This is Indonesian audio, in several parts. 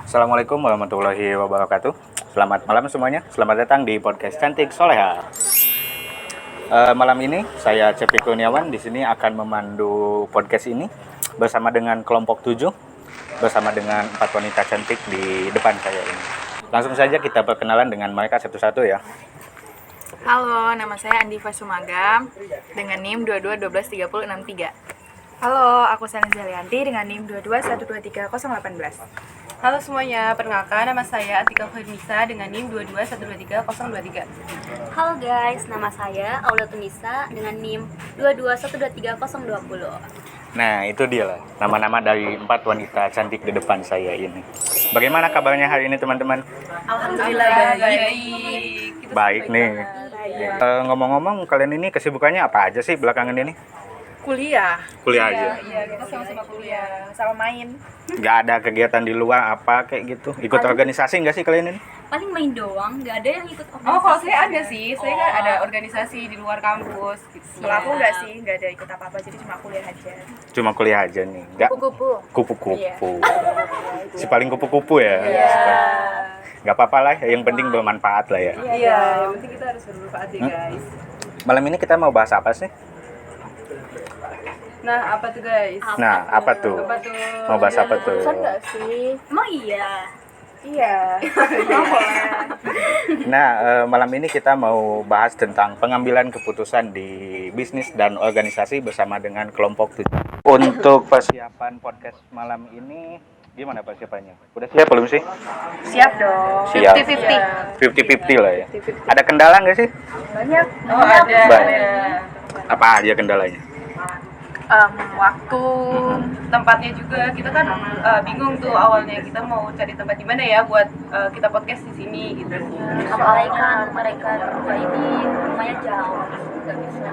Assalamualaikum warahmatullahi wabarakatuh. Selamat malam semuanya. Selamat datang di podcast Cantik Soleha. Malam ini saya Cepi Kurniawan di sini akan memandu podcast ini bersama dengan kelompok 7, bersama dengan 4 wanita cantik di depan saya ini. Langsung saja kita perkenalan dengan mereka satu-satu ya. Halo, nama saya Andiva Sumagam dengan NIM 22123063. Halo, aku Sani Zalianti dengan NIM 221230018. Halo semuanya, perkenalkan nama saya Atika Khadmisa dengan NIM 221230023. Halo guys, nama saya Aulia Tunisa dengan NIM 221230020. Nah, itu dia lah nama-nama dari 4 wanita cantik di depan saya ini. Bagaimana kabarnya hari ini teman-teman? Alhamdulillah Baik. Baik nih. Ngomong-ngomong, kalian ini kesibukannya apa aja sih belakangan ini? Kuliah Aja. Iya, kita sama-sama kuliah. sama main. Nggak ada kegiatan di luar apa kayak gitu? Ikut organisasi nggak sih kalian ini? Paling main doang, nggak ada yang ikut organisasi. Oh, kalau saya ada sih. Saya kan ada organisasi di luar kampus gitu. Kalau aku enggak sih, enggak ada ikut apa-apa, jadi cuma kuliah aja. Cuma kuliah aja nih. Nggak Kupu-kupu. kupu-kupu. Si paling kupu-kupu ya. Nggak apa-apa lah, yang penting bermanfaat lah ya. Iya, yang penting kita harus bermanfaat ya guys. Malam ini kita mau bahas apa sih? Nah, apa tuh guys? Apa tuh? Apa tuh? Mau bahas apa tuh? Enggak sih? Emang iya? Iya. Malam ini kita mau bahas tentang pengambilan keputusan di bisnis dan organisasi bersama dengan kelompok 7. Untuk persiapan podcast malam ini, gimana persiapannya? Udah siap belum sih? Siap dong. Siap. 50-50. 50-50 lah ya. Ada kendala nggak sih? Banyak. Oh, ada. Banyak. Apa aja kendalanya? Waktu, Tempatnya juga kita kan bingung tuh awalnya kita mau cari tempat di mana ya buat kita podcast di sini gitu. Apalagi kan mereka berdua ini rumahnya jauh, nggak bisa.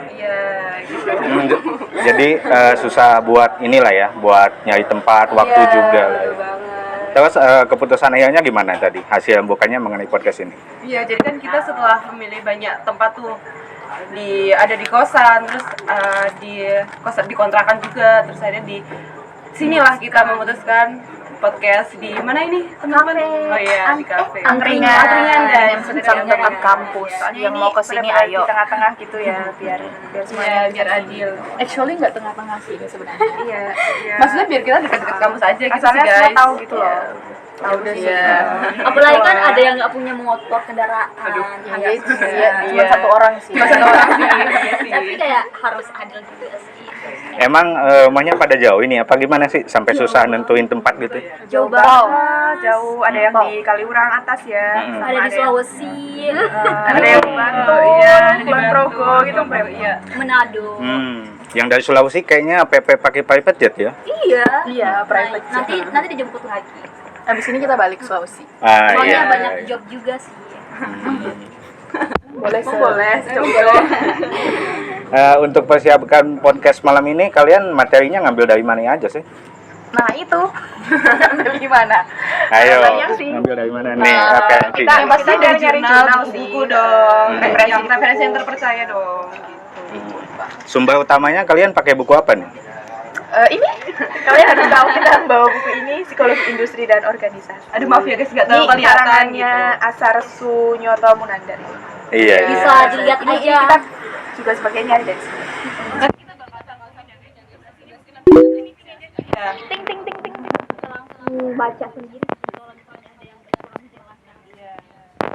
Iya, gitu. Jadi susah buat inilah ya, buat nyari tempat, waktu juga lah ya. Terus keputusan ayahnya gimana tadi? Hasil bukannya mengenai podcast ini? Iya, jadi kan kita setelah memilih banyak tempat tuh ada di kosan, terus di kontrakan juga, terus akhirnya di sinilah kita memutuskan podcast di mana ini teman-teman? Oh iya, di kafe. Angkringan guys, yang dekat kampus. Yang mau ke sini ayo. Di tengah-tengah gitu ya, biar semuanya biar adil. Actually enggak tengah-tengah sih sebenarnya. Iya. Maksudnya biar kita dekat-dekat kampus aja gitu sih Asalnya guys. semua tahu gitu loh. Tahu deh. Iya. Apalagi kan ada yang nggak punya motor kendaraan. Cuma satu orang sih. Cuma satu orang sih. Iya sih. Tapi kayak harus adil juga sih. Emang rumahnya pada jauh ini apa gimana sih? Sampai susah nentuin tempat gitu? Jauh Jauh, banget. jauh. Ada yang di Kaliurang atas ya. Ada di Sulawesi, Ada yang di Bantul, di Kulon Progo gitu. Iya. Manado. Yang dari Sulawesi kayaknya PP pakai private jet ya? Iya. Iya, private jet. Nanti dijemput lagi. Abis ini kita balik ke Sulawesi. Soalnya banyak job juga sih. Boleh. Untuk persiapkan podcast malam ini, kalian materinya ngambil dari mana aja sih? Nah itu, ngambil gimana? Ayo, Banyak sih. ngambil dari mana nih? Oke, Kita pasti dari nyari jurnal sih. buku dong, Referensi referensi yang terpercaya dong. Sumber utamanya kalian pakai buku apa nih? Ini kalian harus tahu kita membawa buku ini Psikologi Industri dan Organisasi. Aduh maaf ya guys, nggak Ini tahu kelihatan karangannya gitu. Asar Sunyoto Munandar. Iya. Bisa dilihat Ini aja. kita juga sebagai nyari dari sini. Ting ting ting ting. Langsung baca sendiri.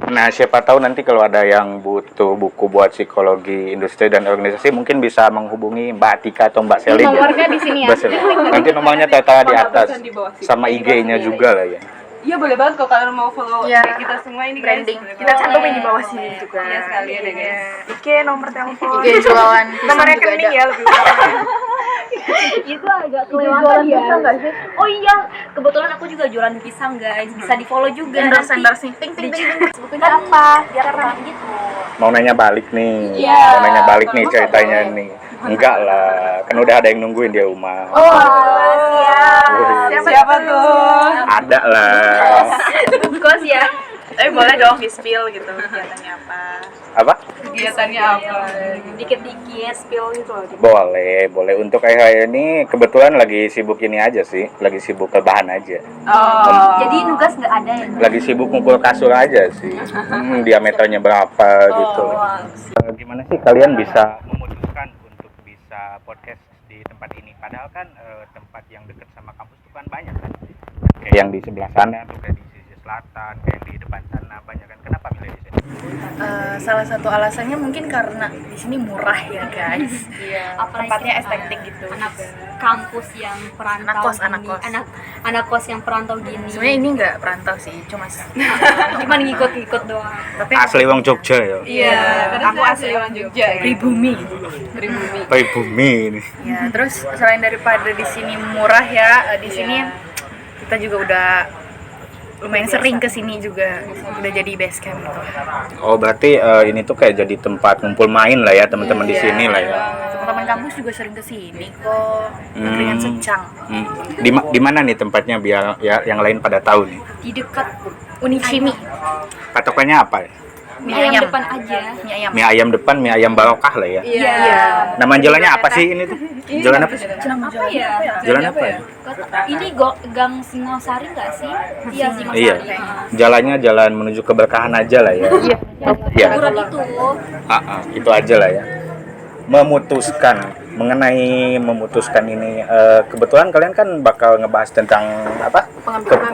Nah, siapa tahu nanti kalau ada yang butuh buku buat psikologi industri dan organisasi, mungkin bisa menghubungi Mbak Atika atau Mbak Selin. Nomornya di sini ya. Mbak Selin. Nanti nomornya tertera di atas, Di bawah sini. sama IG-nya juga lah ya. Iya boleh banget kalau kalian mau follow Iya. kita semua ini guys. Branding. Boleh Kita banget. cantumin di bawah sini juga. Iya sekalian ya guys. IG, nomor telepon. jualan Nomor rekening ya lebih utama. Itu agak kelewatan ya. Oh iya, kebetulan aku juga jualan pisang guys. Bisa di follow juga. Endorse. Ting. Sebetulnya apa? Biar terang gitu. Mau nanya balik nih. Iya. Mau nanya balik nih ceritanya nih. Enggak lah, kan udah ada yang nungguin di rumah. siap. Siapa tuh? Ada lah. Kos ya. Tapi boleh dong di spill gitu kegiatannya apa. Apa? kegiatannya apa. Dikit-dikit spill gitu loh. Boleh. Untuk ini kebetulan lagi sibuk ini aja sih, lagi sibuk kebahan aja. Jadi nugas nggak ada ya? Lagi sibuk ngumpul kasur aja sih. Diameternya berapa gitu. Gimana sih kalian bisa memutuskan untuk bisa podcast di tempat ini? Padahal kan tempat yang dekat sama kampus itu kan banyak kan. Kayak yang di sebelah sana atau kayak di sisi selatan, kayak di depan sana banyak kan. Kenapa milih di sini? Salah satu alasannya mungkin karena di sini murah ya guys. Apalagi Tempatnya kita estetik gitu. anak kampus yang perantau Anak kos. anak kos yang perantau gini. Sebenarnya ini nggak perantau sih, cuma Cuman ngikut-ngikut doang. tapi Asli wong Jogja ya. iya, Aku asli orang Jogja. pribumi. Pribumi ini. Ya, terus selain daripada di sini murah ya, di sini kita juga udah lumayan sering ke sini juga, udah jadi base camp gitu. Oh berarti ini tuh kayak jadi tempat ngumpul main lah ya teman-teman di sini lah ya. Teman-teman kampus juga sering ke sini kok. Dengan Secang. Di mana nih tempatnya biar ya yang lain pada tahu nih? Di dekat Unicimi. Patokannya apa ya? Mie ayam ayam. depan aja. Mie ayam. Mie ayam depan, mie ayam barokah lah ya. Iya. Nama jalannya apa sih ini tuh? Jalan apa sih? Apa ya? Jalan apa ya? Ini Gang Singosari nggak sih? Iya Singosari. Iya. Jalannya jalan menuju keberkahan aja lah ya. Iya. Kuburan itu. Itu aja lah ya. Memutuskan ini kebetulan kalian kan bakal ngebahas tentang apa?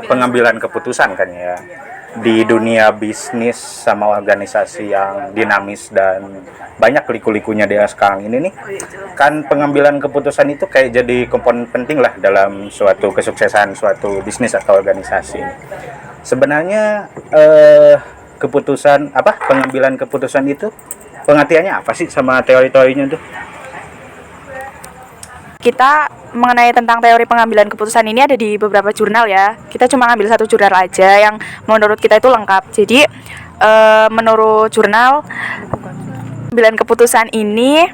Pengambilan keputusan kan ya. Di dunia bisnis sama organisasi yang dinamis dan banyak liku-likunya dia sekarang ini nih, kan pengambilan keputusan itu kayak jadi komponen penting lah dalam suatu kesuksesan suatu bisnis atau organisasi. Sebenarnya pengambilan keputusan itu pengertiannya apa sih sama teori-teorinya tuh? Kita mengenai tentang teori pengambilan keputusan ini ada di beberapa jurnal ya. Kita cuma ambil satu jurnal aja yang menurut kita itu lengkap. Jadi menurut jurnal pengambilan keputusan ini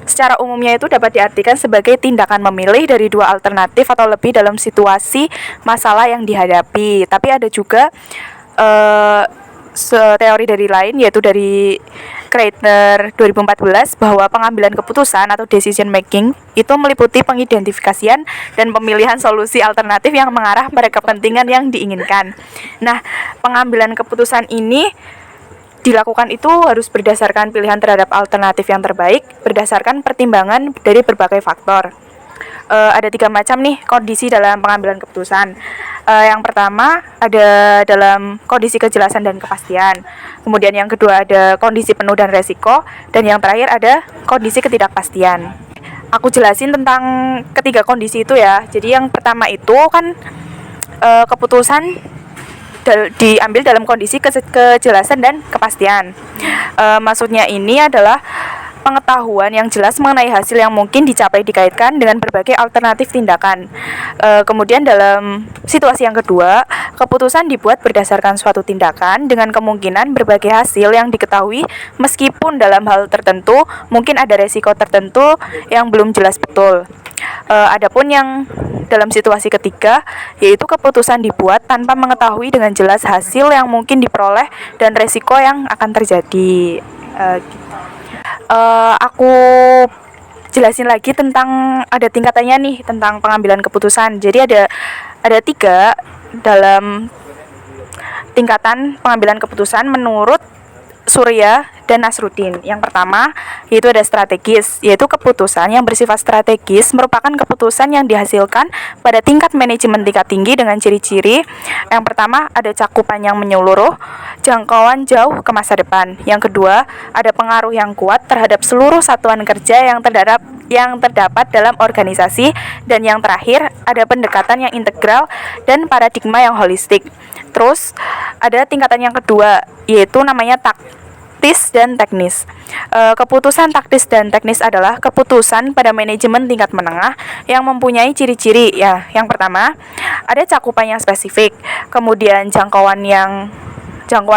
secara umumnya itu dapat diartikan sebagai tindakan memilih dari dua alternatif atau lebih dalam situasi masalah yang dihadapi. Tapi ada juga teori dari lain, yaitu dari Kreitner 2014, bahwa pengambilan keputusan atau decision making itu meliputi pengidentifikasian dan pemilihan solusi alternatif yang mengarah pada kepentingan yang diinginkan. Nah, pengambilan keputusan ini dilakukan itu harus berdasarkan pilihan terhadap alternatif yang terbaik, berdasarkan pertimbangan dari berbagai faktor. Ada 3 macam nih kondisi dalam pengambilan keputusan. Yang pertama ada dalam kondisi kejelasan dan kepastian. Kemudian yang kedua ada kondisi penuh dan resiko. Dan yang terakhir ada kondisi ketidakpastian. Aku jelasin tentang ketiga kondisi itu ya. Jadi yang pertama itu kan keputusan diambil dalam kondisi kejelasan dan kepastian. Maksudnya ini adalah pengetahuan yang jelas mengenai hasil yang mungkin dicapai dikaitkan dengan berbagai alternatif tindakan. Kemudian dalam situasi yang kedua, keputusan dibuat berdasarkan suatu tindakan dengan kemungkinan berbagai hasil yang diketahui meskipun dalam hal tertentu mungkin ada resiko tertentu yang belum jelas betul. Adapun yang dalam situasi ketiga, yaitu keputusan dibuat tanpa mengetahui dengan jelas hasil yang mungkin diperoleh dan resiko yang akan terjadi. Aku jelasin lagi tentang ada tingkatannya nih tentang pengambilan keputusan. Jadi ada 3 dalam tingkatan pengambilan keputusan menurut Surya dan Nasruddin. Yang pertama yaitu ada strategis, yaitu keputusan yang bersifat strategis merupakan keputusan yang dihasilkan pada tingkat manajemen tingkat tinggi dengan ciri-ciri. Yang pertama ada cakupan yang menyeluruh, jangkauan jauh ke masa depan. Yang kedua ada pengaruh yang kuat terhadap seluruh satuan kerja yang terdapat dalam organisasi. Dan yang terakhir ada pendekatan yang integral dan paradigma yang holistik. Terus ada tingkatan yang kedua yaitu namanya taktis dan teknis. Keputusan taktis dan teknis adalah keputusan pada manajemen tingkat menengah yang mempunyai ciri-ciri ya. Yang pertama ada cakupan yang spesifik, kemudian jangkauan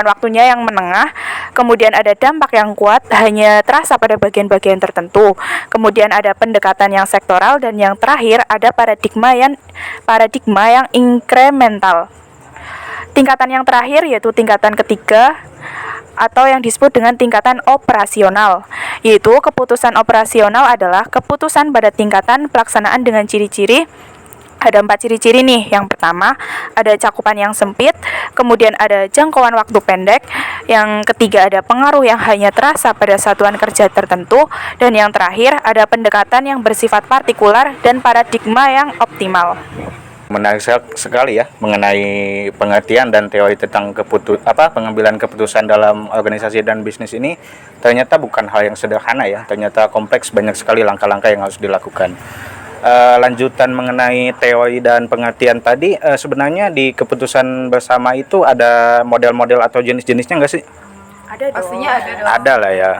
waktunya yang menengah, kemudian ada dampak yang kuat hanya terasa pada bagian-bagian tertentu, kemudian ada pendekatan yang sektoral, dan yang terakhir ada paradigma yang inkremental. Tingkatan yang terakhir yaitu tingkatan ketiga atau yang disebut dengan tingkatan operasional. Yaitu keputusan operasional adalah keputusan pada tingkatan pelaksanaan dengan ciri-ciri. Ada 4 ciri-ciri nih. Yang pertama, ada cakupan yang sempit, kemudian ada jangkauan waktu pendek, yang ketiga ada pengaruh yang hanya terasa pada satuan kerja tertentu, dan yang terakhir ada pendekatan yang bersifat partikular dan paradigma yang optimal. Menarik sekali ya mengenai pengertian dan teori tentang pengambilan keputusan dalam organisasi dan bisnis ini. Ternyata bukan hal yang sederhana ya, ternyata kompleks, banyak sekali langkah-langkah yang harus dilakukan. Lanjutan mengenai teori dan pengertian tadi, sebenarnya di keputusan bersama itu ada model-model atau jenis-jenisnya nggak sih? Ada dong. Pastinya ada dong. Ada lah ya.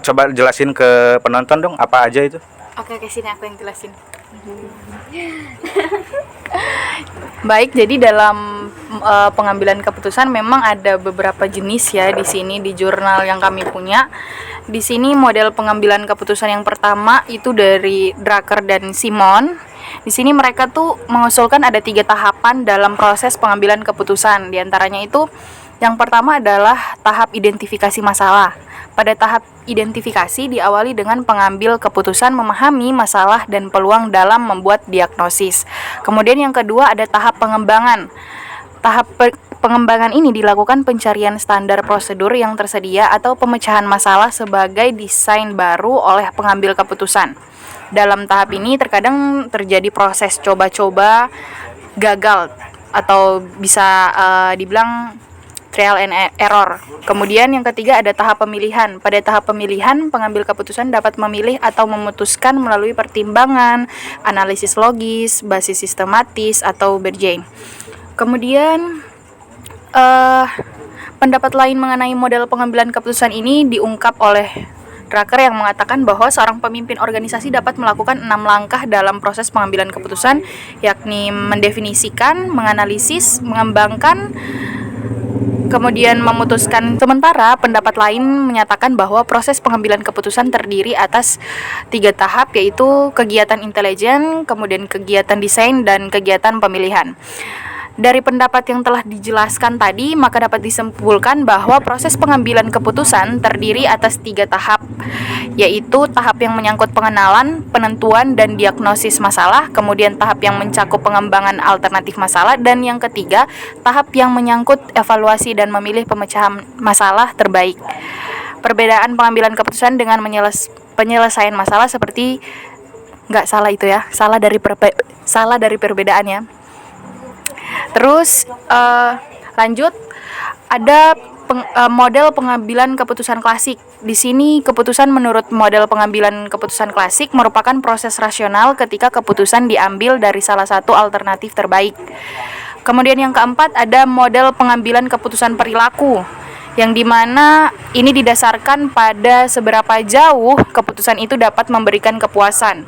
Coba jelasin ke penonton dong apa aja itu. Oke, sini aku yang jelasin. Baik, jadi dalam pengambilan keputusan memang ada beberapa jenis ya di sini di jurnal yang kami punya. Di sini model pengambilan keputusan yang pertama itu dari Drucker dan Simon. Di sini mereka tuh mengusulkan ada 3 tahapan dalam proses pengambilan keputusan. Di antaranya itu yang pertama adalah tahap identifikasi masalah. Pada tahap identifikasi diawali dengan pengambil keputusan memahami masalah dan peluang dalam membuat diagnosis. Kemudian yang kedua ada tahap pengembangan. Tahap pengembangan ini dilakukan pencarian standar prosedur yang tersedia atau pemecahan masalah sebagai desain baru oleh pengambil keputusan. Dalam tahap ini terkadang terjadi proses coba-coba gagal atau bisa dibilang trial and error. Kemudian yang ketiga ada tahap pemilihan. Pada tahap pemilihan, pengambil keputusan dapat memilih atau memutuskan melalui pertimbangan, analisis logis, basis sistematis, atau berjain. Kemudian pendapat lain mengenai model pengambilan keputusan ini diungkap oleh Drucker yang mengatakan bahwa seorang pemimpin organisasi dapat melakukan 6 langkah dalam proses pengambilan keputusan, yakni mendefinisikan, menganalisis, mengembangkan, kemudian memutuskan. Sementara pendapat lain menyatakan bahwa proses pengambilan keputusan terdiri atas 3 tahap, yaitu kegiatan intelijen, kemudian kegiatan desain, dan kegiatan pemilihan. Dari pendapat yang telah dijelaskan tadi, maka dapat disimpulkan bahwa proses pengambilan keputusan terdiri atas 3 tahap, yaitu tahap yang menyangkut pengenalan, penentuan, dan diagnosis masalah, kemudian tahap yang mencakup pengembangan alternatif masalah, dan yang ketiga, tahap yang menyangkut evaluasi dan memilih pemecahan masalah terbaik. Perbedaan pengambilan keputusan dengan penyelesaian masalah seperti salah dari perbedaannya. Terus lanjut ada model pengambilan keputusan klasik. Di sini keputusan menurut model pengambilan keputusan klasik merupakan proses rasional ketika keputusan diambil dari salah satu alternatif terbaik. Kemudian yang keempat ada model pengambilan keputusan perilaku, yang dimana ini didasarkan pada seberapa jauh keputusan itu dapat memberikan kepuasan.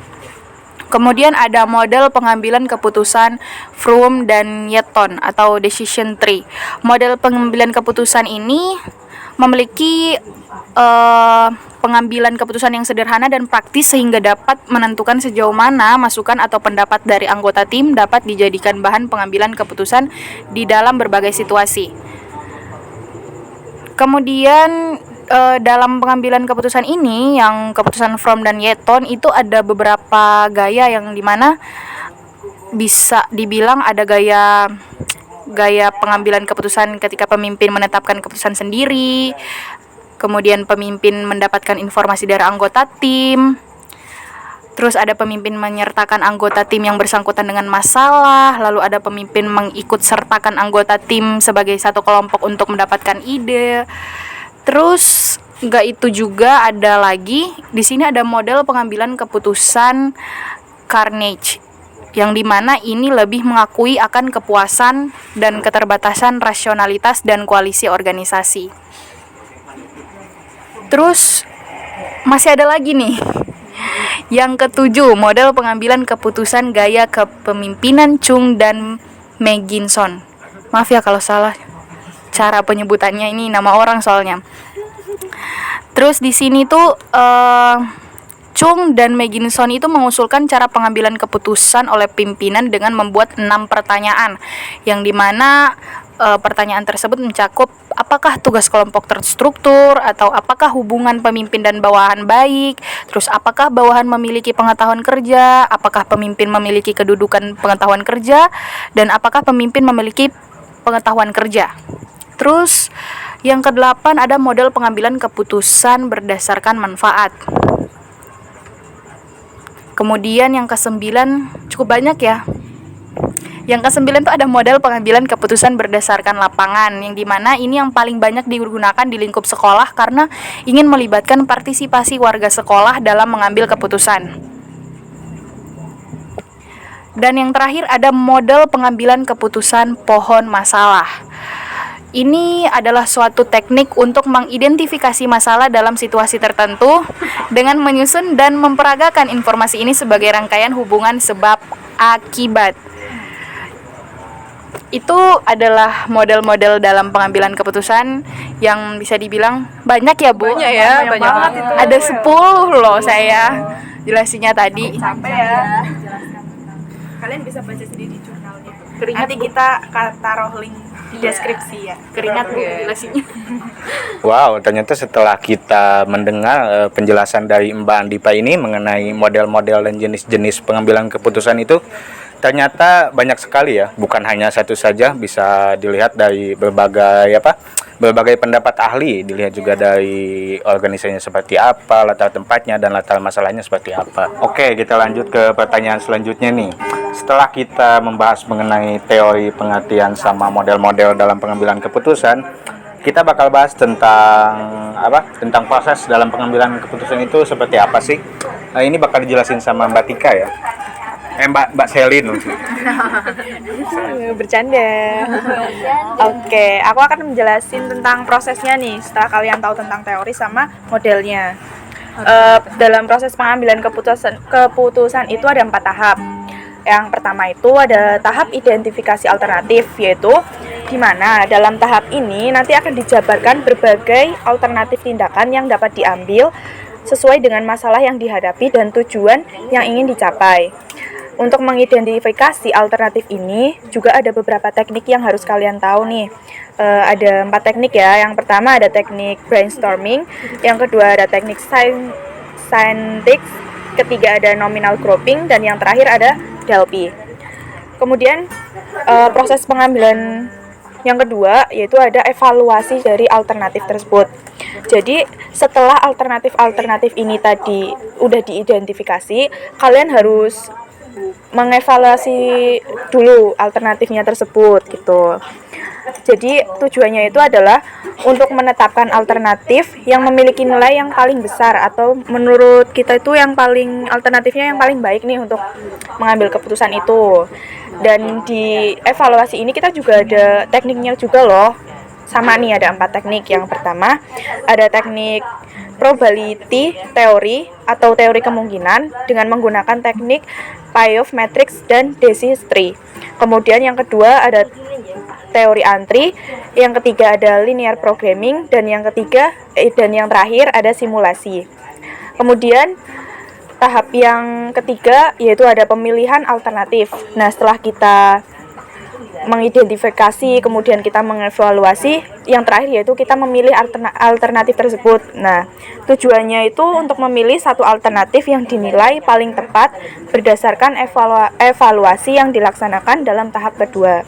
Kemudian ada model pengambilan keputusan Froome dan Yetton atau decision tree. Model pengambilan keputusan ini memiliki pengambilan keputusan yang sederhana dan praktis sehingga dapat menentukan sejauh mana masukan atau pendapat dari anggota tim dapat dijadikan bahan pengambilan keputusan di dalam berbagai situasi. Kemudian dalam pengambilan keputusan ini, yang keputusan Froome dan Yetton itu ada beberapa gaya yang dimana bisa dibilang ada gaya pengambilan keputusan ketika pemimpin menetapkan keputusan sendiri, kemudian pemimpin mendapatkan informasi dari anggota tim, terus ada pemimpin menyertakan anggota tim yang bersangkutan dengan masalah, lalu ada pemimpin mengikut sertakan anggota tim sebagai satu kelompok untuk mendapatkan ide. Terus enggak itu juga ada lagi di sini ada model pengambilan keputusan Carnage, yang dimana ini lebih mengakui akan kepuasan dan keterbatasan rasionalitas dan koalisi organisasi. Terus masih ada lagi nih. Yang ketujuh, model pengambilan keputusan gaya kepemimpinan Chung dan Megginson. Maaf ya kalau salah cara penyebutannya, ini nama orang soalnya. Terus di sini tuh Chung dan Megginson itu mengusulkan cara pengambilan keputusan oleh pimpinan dengan membuat 6 pertanyaan, yang dimana pertanyaan tersebut mencakup apakah tugas kelompok terstruktur atau apakah hubungan pemimpin dan bawahan baik, terus apakah bawahan memiliki pengetahuan kerja, apakah pemimpin memiliki kedudukan pengetahuan kerja, dan apakah pemimpin memiliki pengetahuan kerja. Terus yang kedelapan ada model pengambilan keputusan berdasarkan manfaat. Kemudian yang kesembilan cukup banyak ya. Yang kesembilan itu ada model pengambilan keputusan berdasarkan lapangan, yang dimana ini yang paling banyak digunakan di lingkup sekolah karena ingin melibatkan partisipasi warga sekolah dalam mengambil keputusan. Dan yang terakhir ada model pengambilan keputusan pohon masalah. Ini adalah suatu teknik untuk mengidentifikasi masalah dalam situasi tertentu dengan menyusun dan memperagakan informasi ini sebagai rangkaian hubungan sebab akibat. Itu adalah model-model dalam pengambilan keputusan yang bisa dibilang banyak ya, Bu? Banyak ya, banyak banget itu. Ada 10 loh saya jelasinya tadi. Capek ya. Kalian bisa baca sendiri di jurnalnya. Nanti kita taruh link di deskripsi ya. Keringat, Bu, jelasinya. Wow, ternyata setelah kita mendengar penjelasan dari Mbak Andipa ini mengenai model-model dan jenis-jenis pengambilan keputusan itu, ternyata banyak sekali ya, bukan hanya satu saja, bisa dilihat dari berbagai pendapat ahli, dilihat juga dari organisasinya seperti apa, latar tempatnya dan latar masalahnya seperti apa. Oke, kita lanjut ke pertanyaan selanjutnya nih. Setelah kita membahas mengenai teori pengertian sama model-model dalam pengambilan keputusan, kita bakal bahas tentang proses dalam pengambilan keputusan itu seperti apa sih. Nah, ini bakal dijelasin sama Mbak Tika ya. Mbak Selin. Bercanda. Oke, aku akan menjelasin tentang prosesnya nih setelah kalian tahu tentang teori sama modelnya. Dalam proses pengambilan keputusan itu ada 4 tahap. Yang pertama itu ada tahap identifikasi alternatif, yaitu di mana dalam tahap ini nanti akan dijabarkan berbagai alternatif tindakan yang dapat diambil sesuai dengan masalah yang dihadapi dan tujuan yang ingin dicapai. Untuk mengidentifikasi alternatif ini juga ada beberapa teknik yang harus kalian tahu nih. Ada 4 teknik ya. Yang pertama ada teknik brainstorming, yang kedua ada teknik syntax, ketiga ada nominal grouping, dan yang terakhir ada DLP. Kemudian proses pengambilan yang kedua yaitu ada evaluasi dari alternatif tersebut. Jadi setelah alternatif ini tadi udah diidentifikasi, kalian harus mengevaluasi dulu alternatifnya tersebut gitu. Jadi tujuannya itu adalah untuk menetapkan alternatif yang memiliki nilai yang paling besar atau menurut kita itu alternatifnya yang paling baik nih untuk mengambil keputusan itu. Dan di evaluasi ini kita juga ada tekniknya juga loh. Sama nih ada 4 teknik. Yang pertama ada teknik probability theory atau teori kemungkinan dengan menggunakan teknik payoff matrix dan disease tree. Kemudian yang kedua ada teori antri, yang ketiga ada linear programming, dan yang terakhir ada simulasi. Kemudian tahap yang ketiga yaitu ada pemilihan alternatif. Nah, setelah kita mengidentifikasi, kemudian kita mengevaluasi, yang terakhir yaitu kita memilih alternatif tersebut. Nah, tujuannya itu untuk memilih satu alternatif yang dinilai paling tepat berdasarkan evaluasi yang dilaksanakan dalam tahap kedua.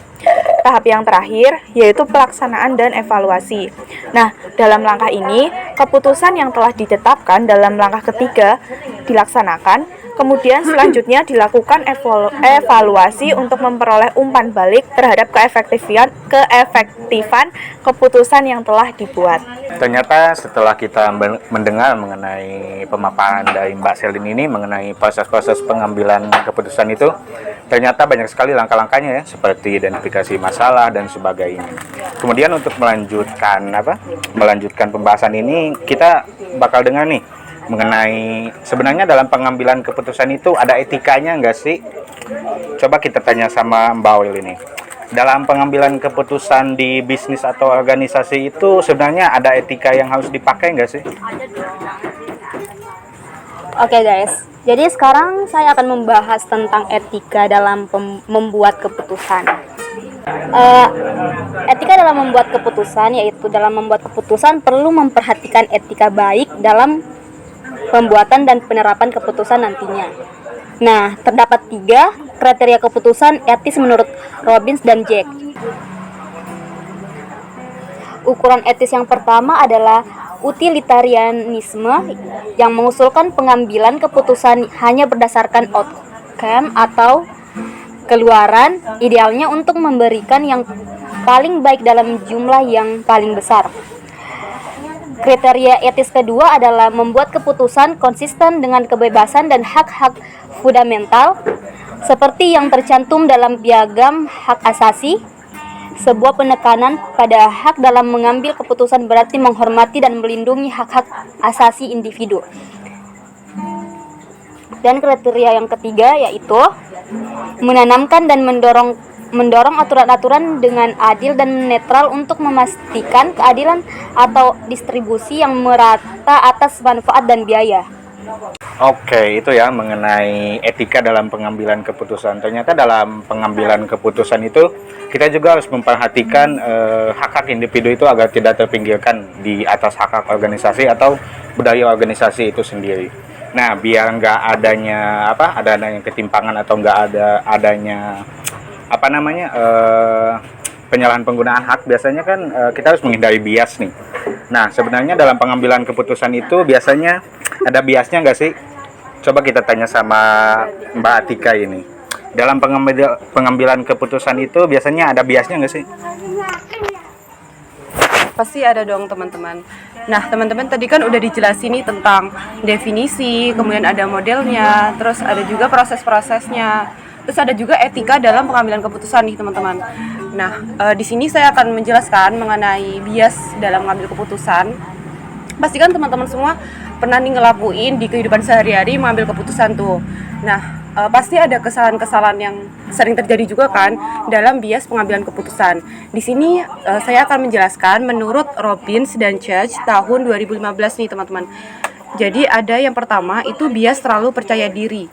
Tahap yang terakhir yaitu pelaksanaan dan evaluasi. Nah, dalam langkah ini, keputusan yang telah ditetapkan dalam langkah ketiga dilaksanakan. Kemudian selanjutnya dilakukan evaluasi untuk memperoleh umpan balik terhadap keefektifan keputusan yang telah dibuat. Ternyata setelah kita mendengar mengenai pemaparan dari Mbak Selin ini mengenai proses-proses pengambilan keputusan itu, ternyata banyak sekali langkah-langkahnya ya, seperti identifikasi masalah dan sebagainya. Kemudian untuk melanjutkan pembahasan ini, kita bakal dengar nih mengenai sebenarnya dalam pengambilan keputusan itu ada etikanya nggak sih? Coba kita tanya sama Mbak Wil ini. Dalam pengambilan keputusan di bisnis atau organisasi itu sebenarnya ada etika yang harus dipakai nggak sih? Oke guys, jadi sekarang saya akan membahas tentang etika dalam membuat keputusan. Etika dalam membuat keputusan, yaitu dalam membuat keputusan perlu memperhatikan etika baik dalam pembuatan dan penerapan keputusan nantinya. Nah, terdapat 3 kriteria keputusan etis menurut Robbins dan Jack. Ukuran etis yang pertama adalah utilitarianisme yang mengusulkan pengambilan keputusan hanya berdasarkan outcome atau keluaran, idealnya untuk memberikan yang paling baik dalam jumlah yang paling besar. Kriteria etis kedua adalah membuat keputusan konsisten dengan kebebasan dan hak-hak fundamental seperti yang tercantum dalam Piagam Hak Asasi. Sebuah penekanan pada hak dalam mengambil keputusan berarti menghormati dan melindungi hak-hak asasi individu. Dan kriteria yang ketiga yaitu menanamkan dan mendorong aturan-aturan dengan adil dan netral untuk memastikan keadilan atau distribusi yang merata atas manfaat dan biaya. Oke, itu ya mengenai etika dalam pengambilan keputusan. Ternyata dalam pengambilan keputusan itu kita juga harus memperhatikan hak-hak individu itu agar tidak terpinggirkan di atas hak-hak organisasi atau budaya organisasi itu sendiri. Nah, biar nggak adanya adanya ketimpangan atau nggak adanya penyalahan penggunaan hak, biasanya kan kita harus menghindari bias nih. Nah, sebenarnya dalam pengambilan keputusan itu biasanya ada biasnya nggak sih? Coba kita tanya sama Mbak Atika ini. Dalam pengambilan keputusan itu biasanya ada biasnya nggak sih? Pasti ada dong teman-teman. Nah teman-teman tadi kan udah dijelasin nih tentang definisi, kemudian ada modelnya, terus ada juga proses-prosesnya, terus ada juga etika dalam pengambilan keputusan nih teman-teman. Nah di sini saya akan menjelaskan mengenai bias dalam mengambil keputusan. Pastikan teman-teman semua pernah nih ngelakuin di kehidupan sehari-hari mengambil keputusan tuh. Nah pasti ada kesalahan-kesalahan yang sering terjadi juga kan dalam bias pengambilan keputusan. Di sini saya akan menjelaskan menurut Robbins dan Church tahun 2015 nih teman-teman. Jadi ada yang pertama itu bias terlalu percaya diri.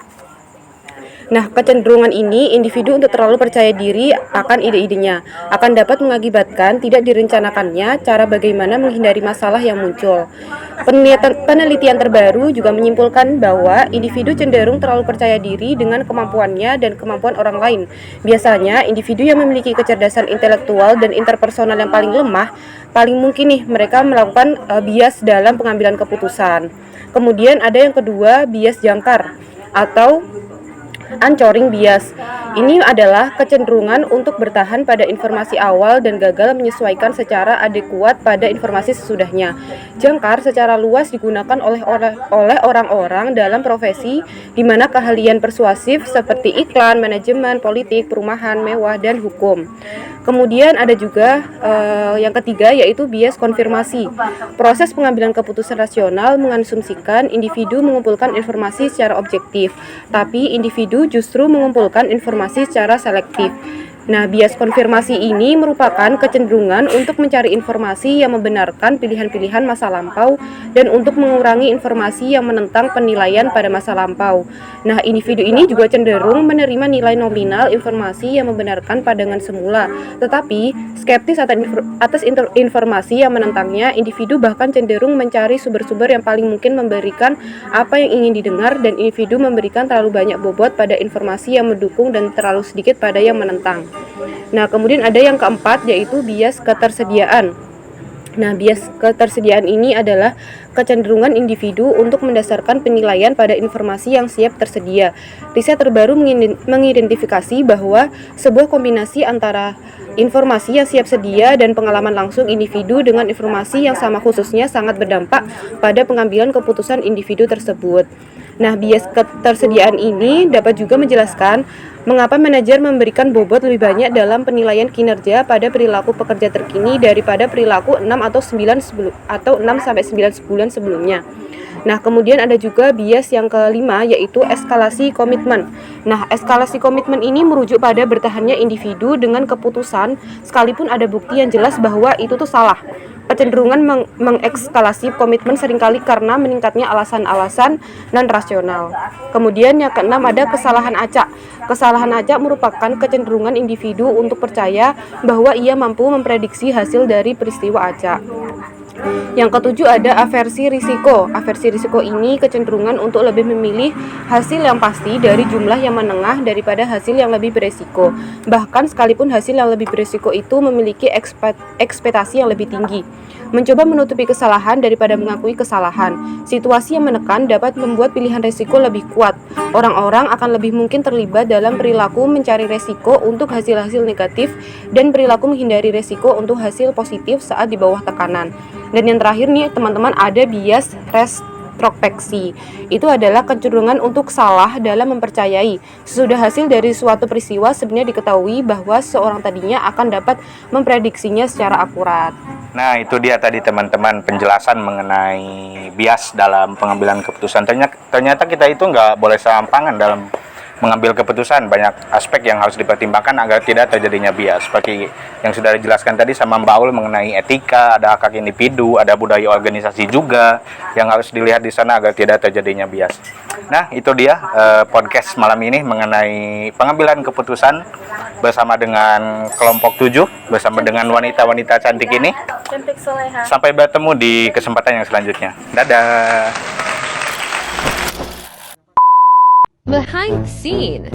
Nah, kecenderungan ini individu untuk terlalu percaya diri akan ide-idenya akan dapat mengakibatkan tidak direncanakannya cara bagaimana menghindari masalah yang muncul. Penelitian terbaru juga menyimpulkan bahwa individu cenderung terlalu percaya diri dengan kemampuannya dan kemampuan orang lain. Biasanya, individu yang memiliki kecerdasan intelektual dan interpersonal yang paling lemah, paling mungkin nih mereka melakukan bias dalam pengambilan keputusan. Kemudian ada yang kedua, bias jangkar atau Anchoring bias. Ini adalah kecenderungan untuk bertahan pada informasi awal dan gagal menyesuaikan secara adekuat pada informasi sesudahnya. Jangkar secara luas digunakan oleh orang-orang dalam profesi di mana keahlian persuasif seperti iklan, manajemen, politik, perumahan, mewah, dan hukum. Kemudian ada juga yang ketiga yaitu bias konfirmasi. Proses pengambilan keputusan rasional mengasumsikan individu mengumpulkan informasi secara objektif, tapi individu justru mengumpulkan informasi secara selektif. Nah, bias konfirmasi ini merupakan kecenderungan untuk mencari informasi yang membenarkan pilihan-pilihan masa lampau dan untuk mengurangi informasi yang menentang penilaian pada masa lampau. Nah, individu ini juga cenderung menerima nilai nominal informasi yang membenarkan pandangan semula, tetapi skeptis atas informasi yang menentangnya. Individu bahkan cenderung mencari sumber-sumber yang paling mungkin memberikan apa yang ingin didengar, dan individu memberikan terlalu banyak bobot pada informasi yang mendukung dan terlalu sedikit pada yang menentang. Nah, kemudian ada yang keempat yaitu bias ketersediaan. Nah, bias ketersediaan ini adalah kecenderungan individu untuk mendasarkan penilaian pada informasi yang siap tersedia. Riset terbaru mengidentifikasi bahwa sebuah kombinasi antara informasi yang siap sedia dan pengalaman langsung individu dengan informasi yang sama khususnya sangat berdampak pada pengambilan keputusan individu tersebut. Nah, bias ketersediaan ini dapat juga menjelaskan mengapa manajer memberikan bobot lebih banyak dalam penilaian kinerja pada perilaku pekerja terkini daripada perilaku 6 atau 6 sampai 9 bulan sebelumnya. Nah, kemudian ada juga bias yang kelima yaitu eskalasi komitmen. Nah, eskalasi komitmen ini merujuk pada bertahannya individu dengan keputusan sekalipun ada bukti yang jelas bahwa itu tuh salah. Kecenderungan mengekskalasi komitmen seringkali karena meningkatnya alasan-alasan non-rasional. Kemudian yang keenam ada kesalahan acak. Kesalahan acak merupakan kecenderungan individu untuk percaya bahwa ia mampu memprediksi hasil dari peristiwa acak. Yang ketujuh ada aversi risiko. Aversi risiko ini kecenderungan untuk lebih memilih hasil yang pasti dari jumlah yang menengah daripada hasil yang lebih beresiko. Bahkan sekalipun hasil yang lebih beresiko itu memiliki ekspektasi yang lebih tinggi. Mencoba menutupi kesalahan daripada mengakui kesalahan. Situasi yang menekan dapat membuat pilihan resiko lebih kuat. Orang-orang akan lebih mungkin terlibat dalam perilaku mencari resiko untuk hasil-hasil negatif dan perilaku menghindari resiko untuk hasil positif saat di bawah tekanan. Dan yang terakhir nih teman-teman ada bias retrospeksi. Itu adalah kecenderungan untuk salah dalam mempercayai sesudah hasil dari suatu peristiwa sebenarnya diketahui bahwa seorang tadinya akan dapat memprediksinya secara akurat. Nah, itu dia tadi teman-teman penjelasan mengenai bias dalam pengambilan keputusan. Ternyata kita itu nggak boleh serampangan dalam mengambil keputusan. Banyak aspek yang harus dipertimbangkan agar tidak terjadinya bias. Seperti yang sudah dijelaskan tadi sama Mbak Aul mengenai etika, ada hak individu, ada budaya organisasi juga yang harus dilihat di sana agar tidak terjadinya bias. Nah, itu dia podcast malam ini mengenai pengambilan keputusan bersama dengan kelompok 7, bersama dengan wanita-wanita cantik ini. Cantik soleha. Sampai bertemu di kesempatan yang selanjutnya. Dadah! Behind the scene.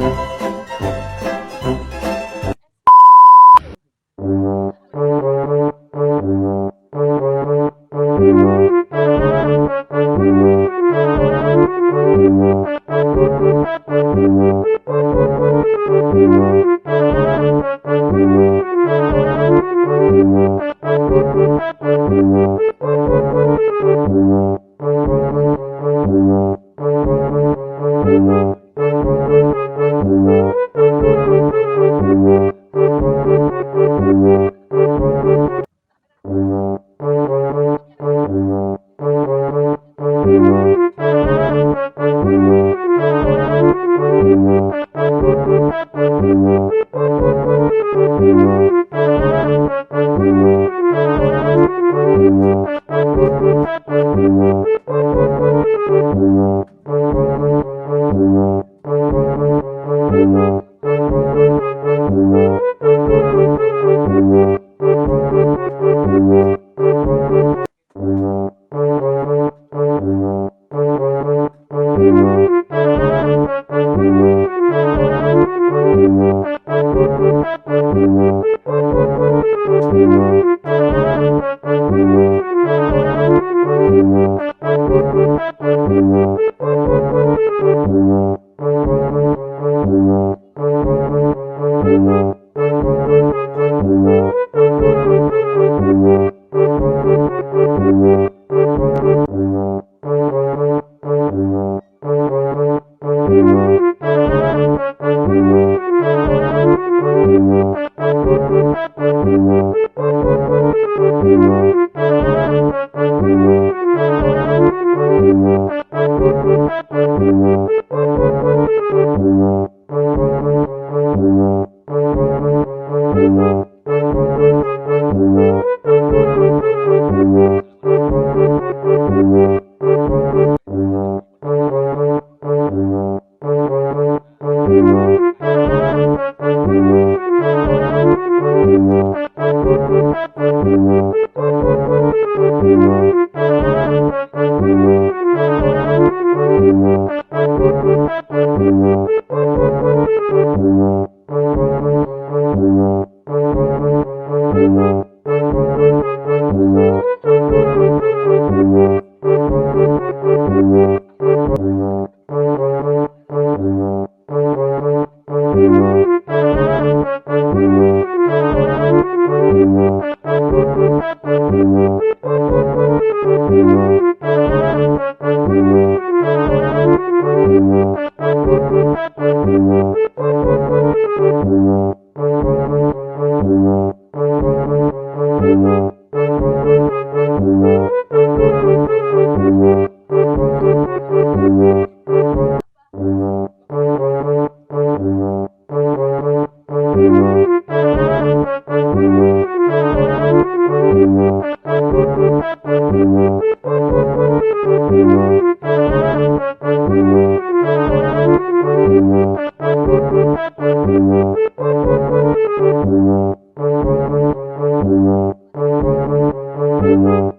Thank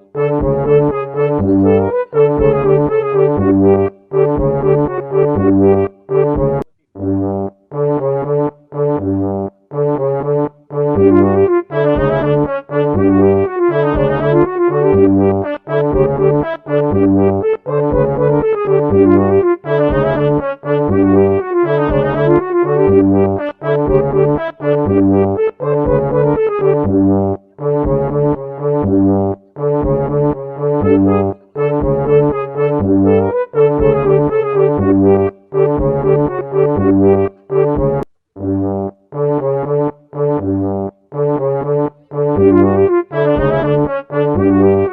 you.